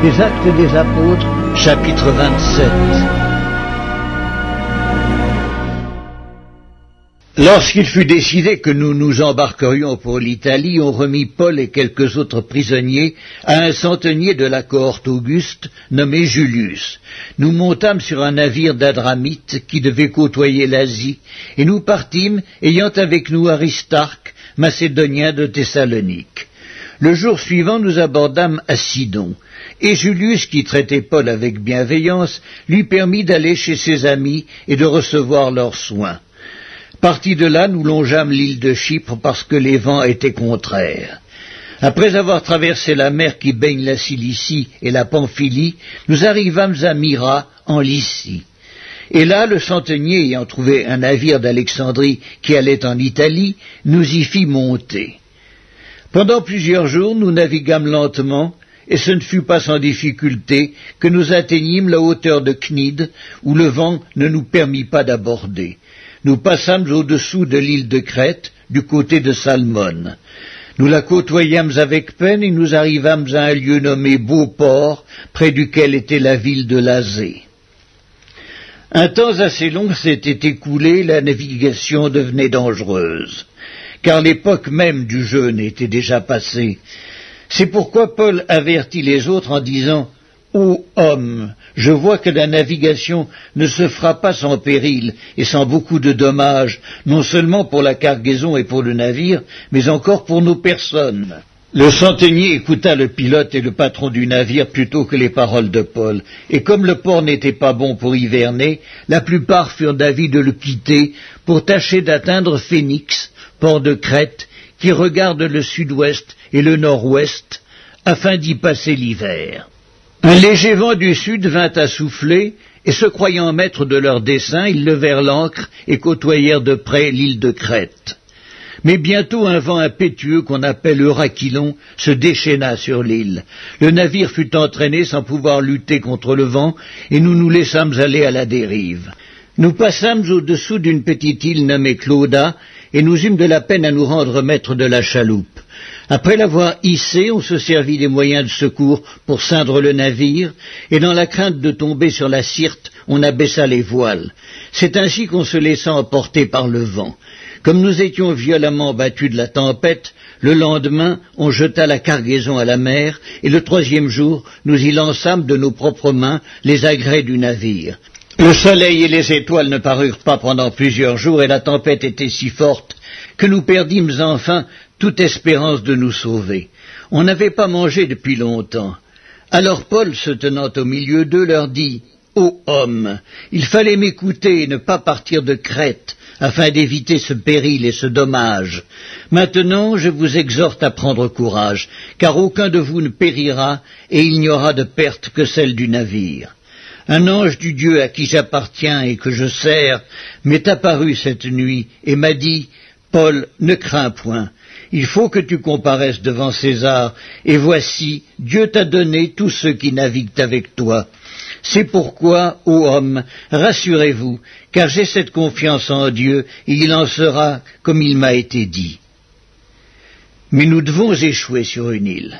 Les Actes des Apôtres, chapitre 27. Lorsqu'il fut décidé que nous nous embarquerions pour l'Italie, on remit Paul et quelques autres prisonniers à un centenier de la cohorte Auguste, nommé Julius. Nous montâmes sur un navire d'Adramite qui devait côtoyer l'Asie, et nous partîmes, ayant avec nous Aristarque, macédonien de Thessalonique. Le jour suivant, nous abordâmes à Sidon, et Julius, qui traitait Paul avec bienveillance, lui permit d'aller chez ses amis et de recevoir leurs soins. Partis de là, nous longeâmes l'île de Chypre parce que les vents étaient contraires. Après avoir traversé la mer qui baigne la Cilicie et la Pamphylie, nous arrivâmes à Myra, en Lycie. Et là, le centenier ayant trouvé un navire d'Alexandrie qui allait en Italie, nous y fit monter. Pendant plusieurs jours, nous naviguâmes lentement, et ce ne fut pas sans difficulté que nous atteignîmes la hauteur de Cnide, où le vent ne nous permit pas d'aborder. Nous passâmes au-dessous de l'île de Crète, du côté de Salmone. Nous la côtoyâmes avec peine et nous arrivâmes à un lieu nommé Beauport, près duquel était la ville de Lazée. Un temps assez long s'était écoulé, la navigation devenait dangereuse, car l'époque même du jeûne était déjà passée. C'est pourquoi Paul avertit les autres en disant « Ô homme, je vois que la navigation ne se fera pas sans péril et sans beaucoup de dommages, non seulement pour la cargaison et pour le navire, mais encore pour nos personnes. » Le centenier écouta le pilote et le patron du navire plutôt que les paroles de Paul, et comme le port n'était pas bon pour hiverner, la plupart furent d'avis de le quitter pour tâcher d'atteindre Phénix, port de Crète, qui regarde le sud-ouest et le nord-ouest, afin d'y passer l'hiver. Un léger vent du sud vint à souffler, et se croyant maîtres de leur dessein, ils levèrent l'ancre et côtoyèrent de près l'île de Crète. Mais bientôt un vent impétueux qu'on appelle Eurachylon se déchaîna sur l'île. Le navire fut entraîné sans pouvoir lutter contre le vent, et nous nous laissâmes aller à la dérive. Nous passâmes au-dessous d'une petite île nommée Clauda, et nous eûmes de la peine à nous rendre maîtres de la chaloupe. Après l'avoir hissée, on se servit des moyens de secours pour ceindre le navire, et dans la crainte de tomber sur la Syrte, on abaissa les voiles. C'est ainsi qu'on se laissa emporter par le vent. Comme nous étions violemment battus de la tempête, le lendemain, on jeta la cargaison à la mer, et le troisième jour, nous y lançâmes de nos propres mains les agrès du navire. Le soleil et les étoiles ne parurent pas pendant plusieurs jours, et la tempête était si forte que nous perdîmes enfin toute espérance de nous sauver. On n'avait pas mangé depuis longtemps. Alors Paul, se tenant au milieu d'eux, leur dit « Ô hommes, il fallait m'écouter et ne pas partir de Crète, afin d'éviter ce péril et ce dommage. Maintenant, je vous exhorte à prendre courage, car aucun de vous ne périra, et il n'y aura de perte que celle du navire. Un ange du Dieu à qui j'appartiens et que je sers m'est apparu cette nuit et m'a dit « Paul, ne crains point, il faut que tu comparaisses devant César, et voici, Dieu t'a donné tous ceux qui naviguent avec toi. C'est pourquoi, ô homme, rassurez-vous, car j'ai cette confiance en Dieu, et il en sera comme il m'a été dit. » Mais nous devons échouer sur une île.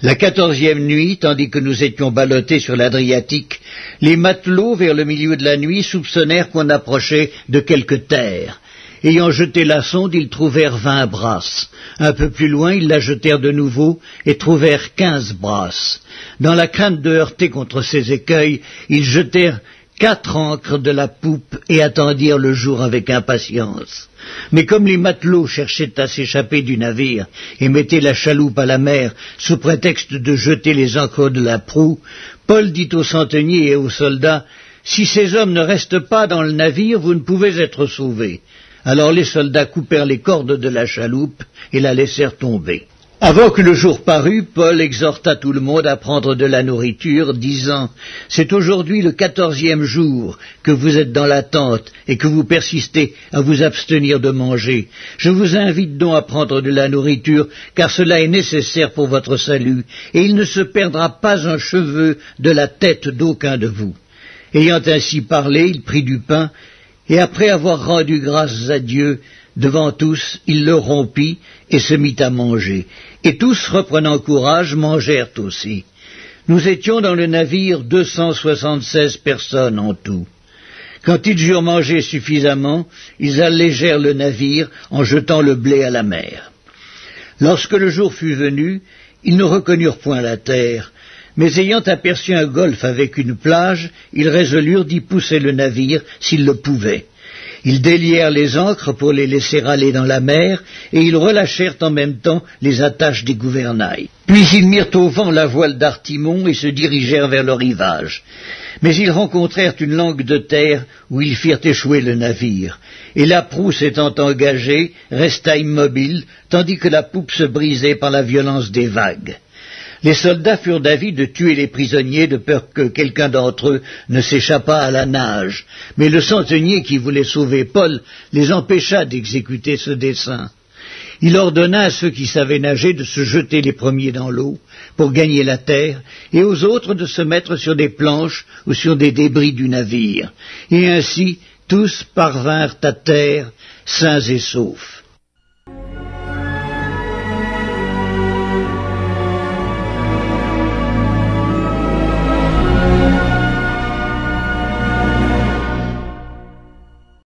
La 14e nuit, tandis que nous étions ballottés sur l'Adriatique, les matelots, vers le milieu de la nuit, soupçonnèrent qu'on approchait de quelque terre. Ayant jeté la sonde, ils trouvèrent 20 brasses. Un peu plus loin, ils la jetèrent de nouveau et trouvèrent 15 brasses. Dans la crainte de heurter contre ces écueils, ils jetèrent 4 ancres de la poupe et attendirent le jour avec impatience. Mais comme les matelots cherchaient à s'échapper du navire et mettaient la chaloupe à la mer sous prétexte de jeter les ancres de la proue, Paul dit aux centeniers et aux soldats « Si ces hommes ne restent pas dans le navire, vous ne pouvez être sauvés. » Alors les soldats coupèrent les cordes de la chaloupe et la laissèrent tomber. Avant que le jour parût, Paul exhorta tout le monde à prendre de la nourriture, disant « C'est aujourd'hui le 14e jour que vous êtes dans la tente et que vous persistez à vous abstenir de manger. Je vous invite donc à prendre de la nourriture, car cela est nécessaire pour votre salut, et il ne se perdra pas un cheveu de la tête d'aucun de vous. » Ayant ainsi parlé, il prit du pain, et après avoir rendu grâce à Dieu, devant tous, il le rompit et se mit à manger. Et tous, reprenant courage, mangèrent aussi. Nous étions dans le navire 276 personnes en tout. Quand ils eurent mangé suffisamment, ils allégèrent le navire en jetant le blé à la mer. Lorsque le jour fut venu, ils ne reconnurent point la terre, mais ayant aperçu un golfe avec une plage, ils résolurent d'y pousser le navire s'ils le pouvaient. Ils délièrent les ancres pour les laisser aller dans la mer, et ils relâchèrent en même temps les attaches des gouvernails. Puis ils mirent au vent la voile d'Artimon et se dirigèrent vers le rivage. Mais ils rencontrèrent une langue de terre où ils firent échouer le navire, et la proue s'étant engagée, resta immobile, tandis que la poupe se brisait par la violence des vagues. Les soldats furent d'avis de tuer les prisonniers de peur que quelqu'un d'entre eux ne s'échappât à la nage, mais le centenier qui voulait sauver Paul les empêcha d'exécuter ce dessein. Il ordonna à ceux qui savaient nager de se jeter les premiers dans l'eau pour gagner la terre, et aux autres de se mettre sur des planches ou sur des débris du navire. Et ainsi tous parvinrent à terre, sains et saufs.